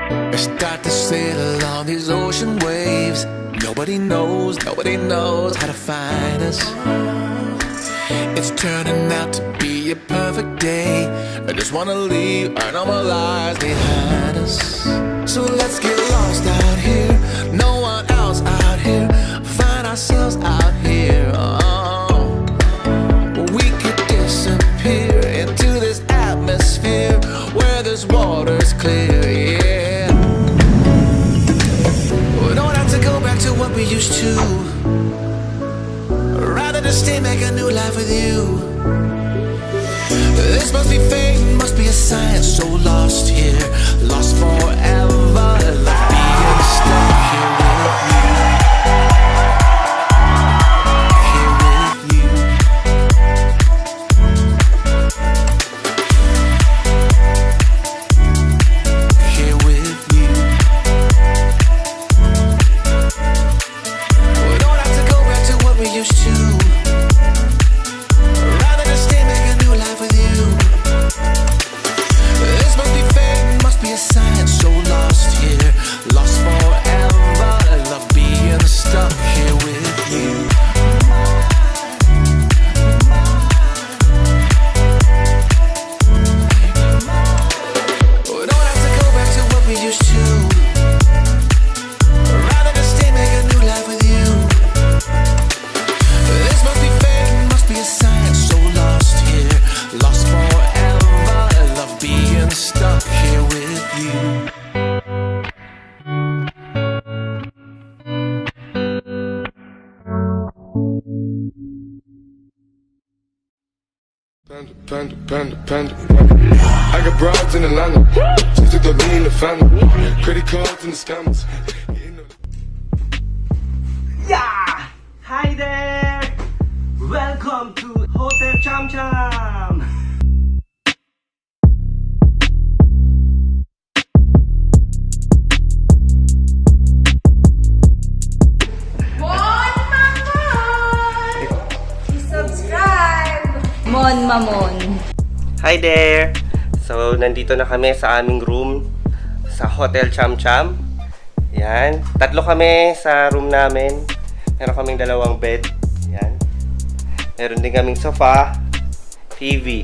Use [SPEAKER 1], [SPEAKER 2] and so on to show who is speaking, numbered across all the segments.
[SPEAKER 1] I start to sail on these ocean waves. Nobody knows how to find us. It's turning out to be a perfect day. I just wanna leave our normal lives behind us. So let's get lost out here, no one else out here. Find ourselves out here. Oh, we could disappear into this atmosphere where this water's clear. Yeah, we don't have to go back to what we used to. Rather just stay, make a new life with you. This must be fate, must be a sign. So lost here, lost forever. Like being stuck here with you. Here with you. Here with you. We don't have to go back to what we used to. Rather just stay, make a new life with you. This must be fate, must be a sign. So lost here, lost forever. I love being stuck here with you. We don't have to go back to what we used to. Rather just stay, make a new life with you. This must be fate, must be a sign. So lost here, lost forever. I love being stuck here with you.
[SPEAKER 2] Panda. I got broads in Atlanta. Just took the lean in the family. Credit cards and the scammers.
[SPEAKER 3] Yeah! Hi there! Welcome to Hotel Cham Cham!
[SPEAKER 4] Subscribe! MaMon.
[SPEAKER 3] Hi there! So, nandito na kami sa aming room sa Hotel Cham Cham. Yan. 3 kami sa room namin. Meron kaming 2 bed. Yan. Meron din kaming sofa, TV.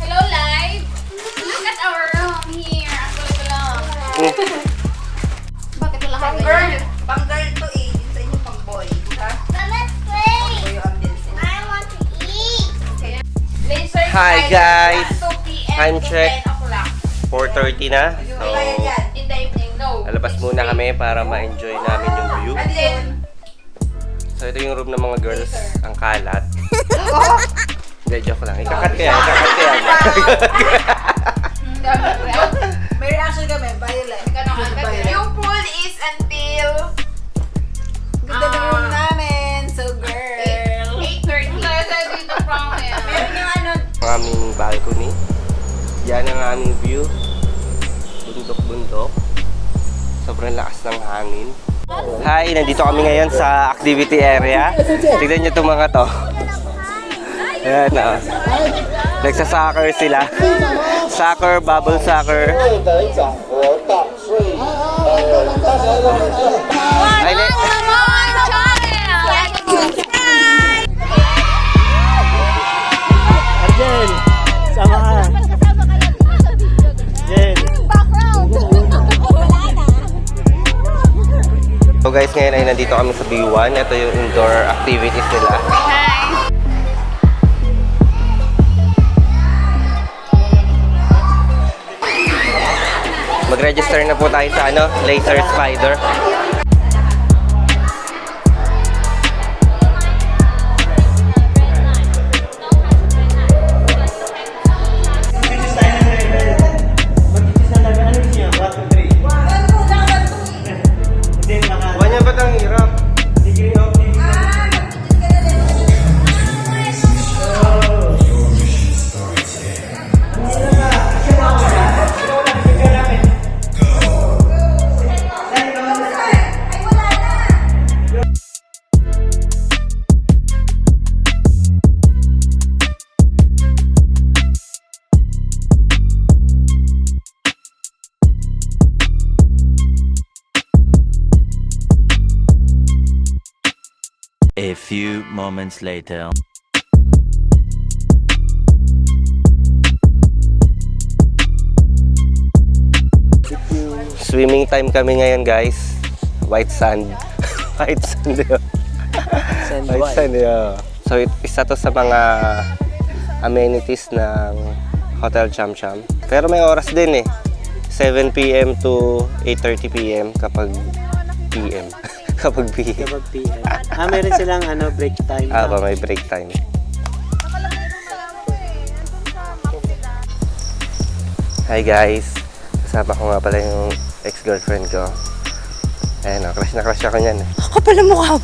[SPEAKER 4] Hello, live! Look at our room here. Ang kulit lang. Bakit wala ka ganyan?
[SPEAKER 5] Pang-girl to eh. Yun sa inyo pang-boy. Ha?
[SPEAKER 4] Let's play!
[SPEAKER 5] Pang-boy yung ambience.
[SPEAKER 4] I want to eat! Laser
[SPEAKER 3] Hi,
[SPEAKER 4] time
[SPEAKER 3] guys.
[SPEAKER 4] at 2 p.m.
[SPEAKER 3] Time
[SPEAKER 4] to
[SPEAKER 3] check.
[SPEAKER 4] 10 o'clock.
[SPEAKER 3] 4:30 na. So,
[SPEAKER 4] In the evening, no.
[SPEAKER 3] lalabas muna kami para ma-enjoy namin yung view.
[SPEAKER 5] Ano din?
[SPEAKER 3] So, ito yung room ng mga girls. Ang kalat. Hindi, joke lang. Ikakat kaya.
[SPEAKER 5] May reaction kami. Violet.
[SPEAKER 4] Yung pool is until
[SPEAKER 5] Ganda ng room namin. So girl.
[SPEAKER 4] 8:30. Dito from
[SPEAKER 5] Meron yung ano.
[SPEAKER 3] Ang aming balcony. Yan ang aming view. Bundok-bundok. Sobrang lakas ng hangin. Hi! Nandito kami ngayon sa activity area. Tignan nyo itong mga to. Ayan o. Nagsa-soccer sila. Soccer, bubble soccer. Ay, Arjen! Sama ka! Jen! So guys, ngayon ay nandito kami sa B1. Ito yung indoor activities nila. Mag-register na po tayo sa laser spider. Wanya ba't ang hirap?
[SPEAKER 6] A few moments later.
[SPEAKER 3] Swimming time kami ngayon, guys. White sand. White sand yun. White sand yun. So, isa to sa mga amenities ng Hotel Cham Cham. Pero may oras din eh. 7 p.m. to 8:30 p.m. kapag p.m. kapag p.m.
[SPEAKER 7] Kapag PM. Meron silang break time.
[SPEAKER 3] May break time. Hi guys. Kasama ko nga pala yung ex-girlfriend ko. Ayan, crush na crush ako niyan.
[SPEAKER 5] Ako pala mukha.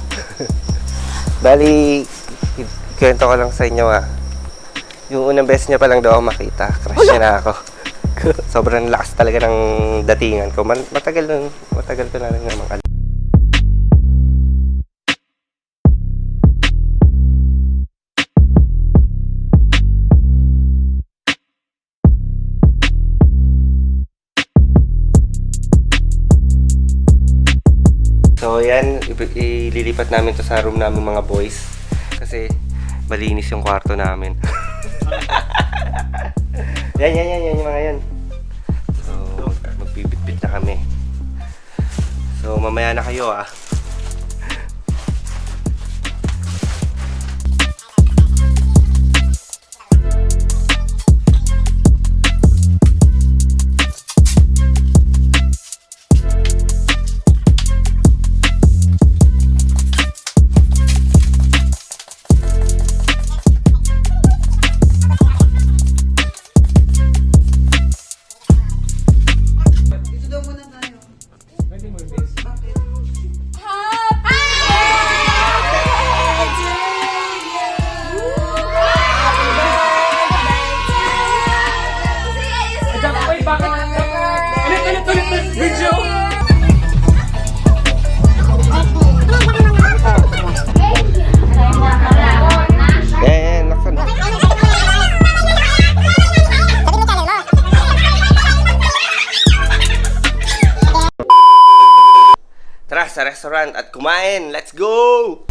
[SPEAKER 3] Bali, kwento ko lang sa inyo Yung unang beses niya pa lang daw ako makita. Crush niya na ako. Sobrang lakas talaga ng datingan ko. Matagal ko na rin naman. So yan, ililipat namin to sa room namin mga boys. Kasi malinis yung kwarto namin. Yan yung mga yan. So magbibitbit na kami. So mamaya na kayo sa restaurant at kumain. Let's go!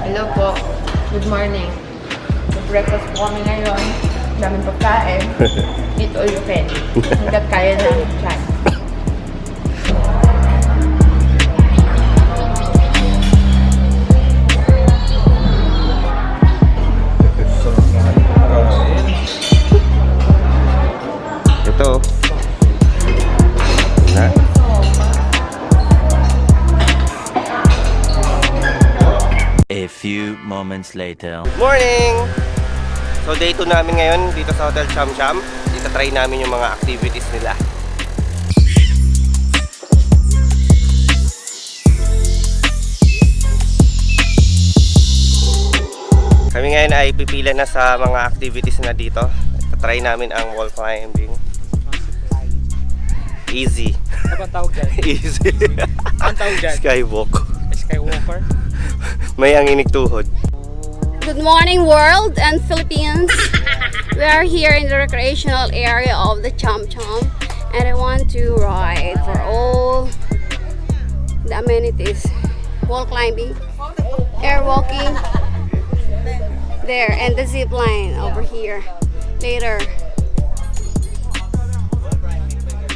[SPEAKER 4] Hello po. Good morning. Breakfast po kami ngayon. Daming pagkain. Eat all you can. Hanggat kaya na chan.
[SPEAKER 3] Ito. Na.
[SPEAKER 6] A few moments later.
[SPEAKER 3] Good morning! So day 2 namin ngayon dito sa Hotel Cham Cham. Dito try namin yung mga activities nila. Kami ngayon ay pipila na sa mga activities na dito. Try namin ang wall climbing. Easy.
[SPEAKER 7] Ano ba tawag dyan?
[SPEAKER 3] Easy.
[SPEAKER 7] Ano tawag dyan?
[SPEAKER 3] Skywalk.
[SPEAKER 7] Skywalker?
[SPEAKER 3] May anginig tuhod.
[SPEAKER 4] Good morning, world and Philippines. We are here in the recreational area of the Cham Cham, and I want to ride for all the amenities: wall climbing, air walking, there, and the zip line over here. Later.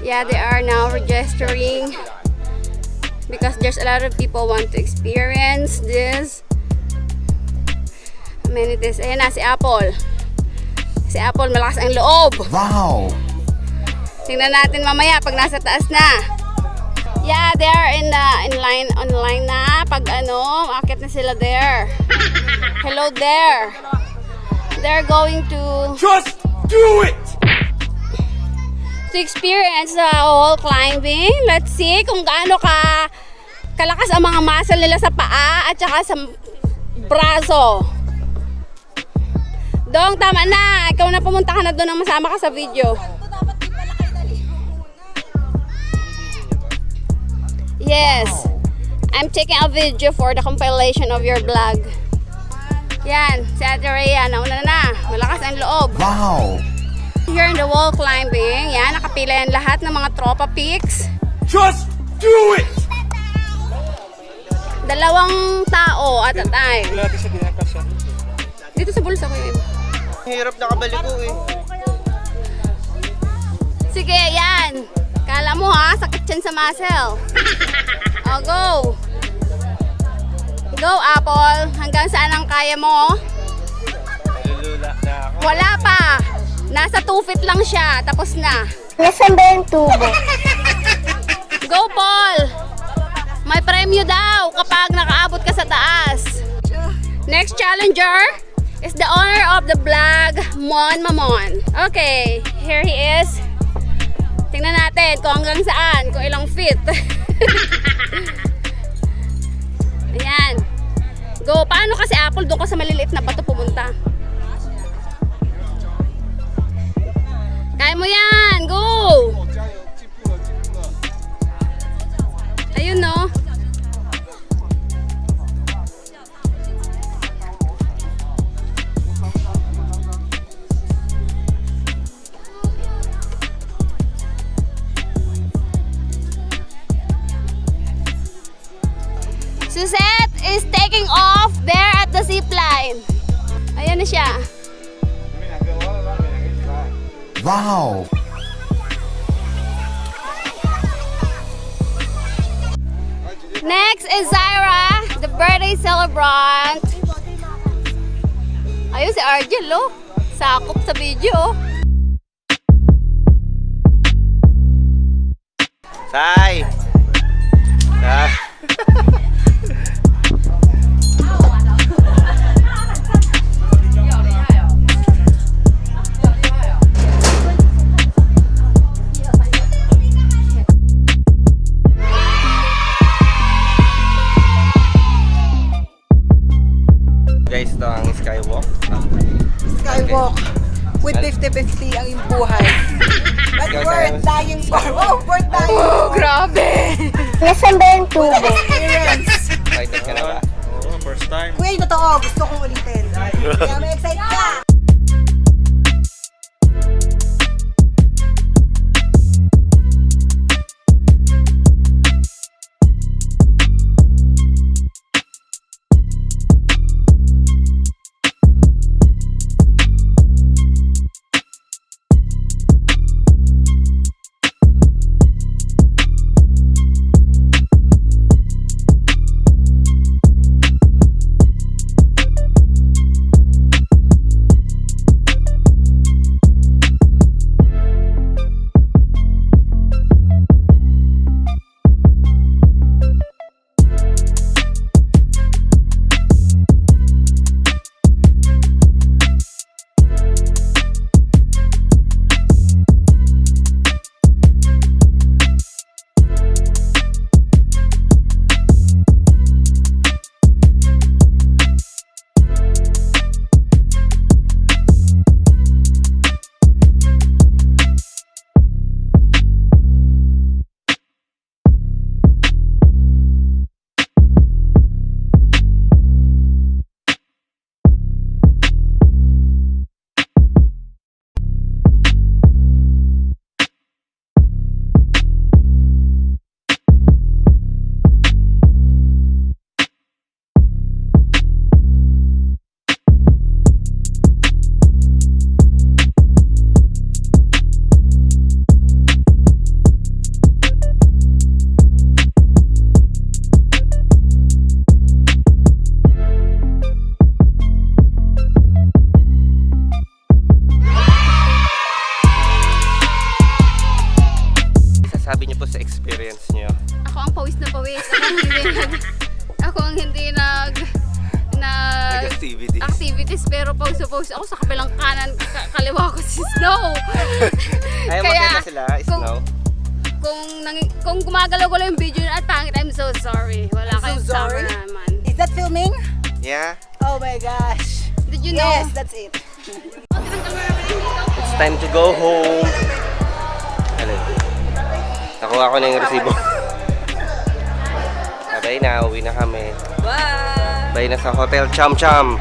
[SPEAKER 4] Yeah, they are now registering because there's a lot of people want to experience this amenities. Ayan na si Apple. Si Apple malakas ang loob.
[SPEAKER 1] Wow!
[SPEAKER 4] Tingnan natin mamaya pag nasa taas na. Yeah, they are online na. Pag akit na sila there. Hello there. They're going to
[SPEAKER 2] Just do it!
[SPEAKER 4] experience the wall climbing. Let's see kung gaano kalakas ang mga muscle nila sa paa at saka sa braso. Dong, tama na. Ikaw na pumunta ka na doon nang masama ka sa video. Yes. I'm taking a video for the compilation of your vlog. Yan, si Ate Rhea, nauna na. Malakas ang loob.
[SPEAKER 1] Wow!
[SPEAKER 4] Here in the wall climbing, yan, nakapila yan lahat ng mga tropa peaks.
[SPEAKER 2] Just do it!
[SPEAKER 4] Dalawang tao at a time.
[SPEAKER 7] Lagi sa dinakas siya.
[SPEAKER 4] Dito sa bulsa ko yun.
[SPEAKER 3] Hirap nakabaligo eh.
[SPEAKER 4] Sige, yan. Kala mo ha, sakit yan sa muscle. O, go. Go, Apple. Hanggang saan ang kaya mo?
[SPEAKER 3] Nalulula na ako.
[SPEAKER 4] Wala pa. Nasa 2 feet lang siya. Tapos na.
[SPEAKER 8] Nasaan ba yung tubo?
[SPEAKER 4] Go, Paul. May premyo daw kapag nakaabot ka sa taas. Next challenger is the owner of the vlog, MaMon. Okay, here he is. Tingnan natin kung hanggang saan, kung ilang feet. Ayan. Go. Paano kasi Apple? Doon ka sa maliliit na bato pumunta. Kaya mo yan. Go. Ayun no. Suzette is taking off there at the zip line. Ayan na siya.
[SPEAKER 1] Wow!
[SPEAKER 4] Next is Zaira, the birthday celebrant. Ayun si Argel, oh. Sakop sa video, oh.
[SPEAKER 3] Say! Say! Guys, ito ang skywalk.
[SPEAKER 5] Skywalk. With 50-50 ang yung buhay. But worth dying for. Oh, worth dying
[SPEAKER 4] Oh,
[SPEAKER 5] for.
[SPEAKER 4] grabe.
[SPEAKER 8] Nasaan ba yung tubo?
[SPEAKER 5] Experience.
[SPEAKER 3] Excited ka na ba?
[SPEAKER 7] Oo, first time.
[SPEAKER 5] Kuya, yung totoo. Gusto kong ulitin. Kaya may excite ka.
[SPEAKER 3] Sabi niyo po sa experience niyo.
[SPEAKER 4] Ako ang pawis na pawis. Ako ang hindi nag activities pero pawis ako sa kabilang kanan kaliwa ko si Snow.
[SPEAKER 3] Ay, maganda sila, Snow.
[SPEAKER 4] Kung gumagalaw-galaw yung video at pangit, I'm so sorry. Wala
[SPEAKER 5] I'm so
[SPEAKER 4] kayong
[SPEAKER 5] sorry.
[SPEAKER 4] sama naman.
[SPEAKER 5] Is that filming?
[SPEAKER 3] Yeah.
[SPEAKER 5] Oh my gosh.
[SPEAKER 4] Did you know?
[SPEAKER 5] Yes, that's it.
[SPEAKER 3] It's time to go home. Hello. Nakuha ko na yung resibo. Bye na, uwi na kami.
[SPEAKER 5] Bye!
[SPEAKER 3] Bye na sa Hotel Cham Cham.